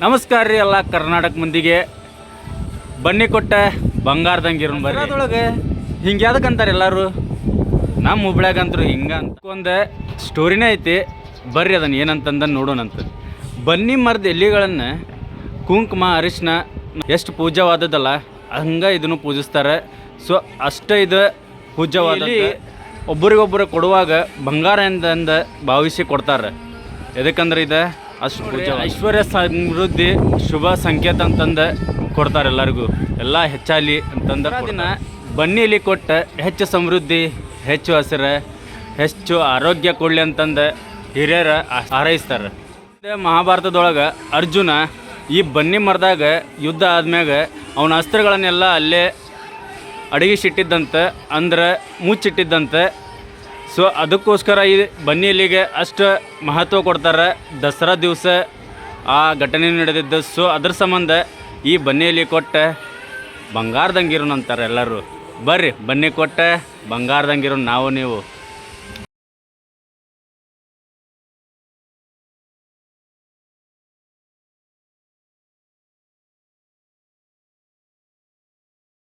ನಮಸ್ಕಾರ ರೀ ಎಲ್ಲ ಕರ್ನಾಟಕ ಮಂದಿಗೆ. ಬನ್ನಿ ಕೊಟ್ಟ ಬಂಗಾರದಂಗಿರೋನ್ ಬರ್ರಿ. ಅದರೊಳಗೆ ಹಿಂಗೆ ಯಾವ್ದಕ್ಕಂತಾರೆ ಎಲ್ಲರೂ, ನಮ್ಮ ಹುಬ್ಳ್ಯಾಗಂತರು ಹಿಂಗೆ ಅಂತ ಒಂದು ಸ್ಟೋರಿನೇ ಐತಿ. ಬರ್ರಿ ಅದನ್ನು ಏನಂತಂದ ನೋಡೋಣಂತ. ಬನ್ನಿ ಮರದ ಎಲೆಗಳನ್ನು ಕುಂಕುಮ ಅರಿಶಿನ ಎಷ್ಟು ಪೂಜ್ಯವಾದದ್ದಲ್ಲ ಹಂಗೆ ಇದನ್ನು ಪೂಜಿಸ್ತಾರೆ. ಸೊ ಅಷ್ಟೇ ಇದು ಪೂಜ್ಯವಾದ. ಒಬ್ಬರಿಗೊಬ್ಬರು ಕೊಡುವಾಗ ಬಂಗಾರ ಎಂದ ಭಾವಿಸಿ ಕೊಡ್ತಾರೆ. ಎದಕ್ಕಂದ್ರೆ ಇದು ಅಷ್ಟು ಪೂಜೆ, ಐಶ್ವರ್ಯ ಸಮೃದ್ಧಿ ಶುಭ ಸಂಕೇತ ಅಂತಂದು ಕೊಡ್ತಾರೆ ಎಲ್ಲರಿಗೂ. ಎಲ್ಲ ಹೆಚ್ಚಾಲಿ ಅಂತಂದ್ರೆ ದಿನ ಬನ್ನಿ ಎಲೆ ಕೊಟ್ಟು ಹೆಚ್ಚು ಸಮೃದ್ಧಿ, ಹೆಚ್ಚು ಹಸಿರು, ಹೆಚ್ಚು ಆರೋಗ್ಯ ಕೊಡಲಿ ಅಂತಂದು ಹಿರಿಯರ ಹಾರೈಸ್ತಾರೆ. ಮಹಾಭಾರತದೊಳಗೆ ಅರ್ಜುನ ಈ ಬನ್ನಿ ಮರದಾಗ ಯುದ್ಧ ಆದ್ಮ್ಯಾಗ ಅವನ ಅಸ್ತ್ರಗಳನ್ನೆಲ್ಲ ಅಲ್ಲೇ ಅಡಗಿಸಿಟ್ಟಿದ್ದಂತೆ, ಅಂದ್ರೆ ಮುಚ್ಚಿಟ್ಟಿದ್ದಂತೆ. ಸೊ ಅದಕ್ಕೋಸ್ಕರ ಈ ಬನ್ನಿ ಎಲೆಗೆ ಅಷ್ಟು ಮಹತ್ವ ಕೊಡ್ತಾರೆ. ದಸರಾ ದಿವಸ ಆ ಘಟನೆ ನಡೆದಿದ್ದು. ಸೊ ಅದ್ರ ಸಂಬಂಧ ಈ ಬನ್ನಿ ಎಲೆ ಕೊಟ್ಟು ಬಂಗಾರದಂಗಿರೋನ್ ಅಂತಾರೆ ಎಲ್ಲರೂ. ಬರ್ರಿ ಬನ್ನಿ ಕೊಟ್ಟು ಬಂಗಾರದಂಗಿರೋನ್ ನಾವು ನೀವು.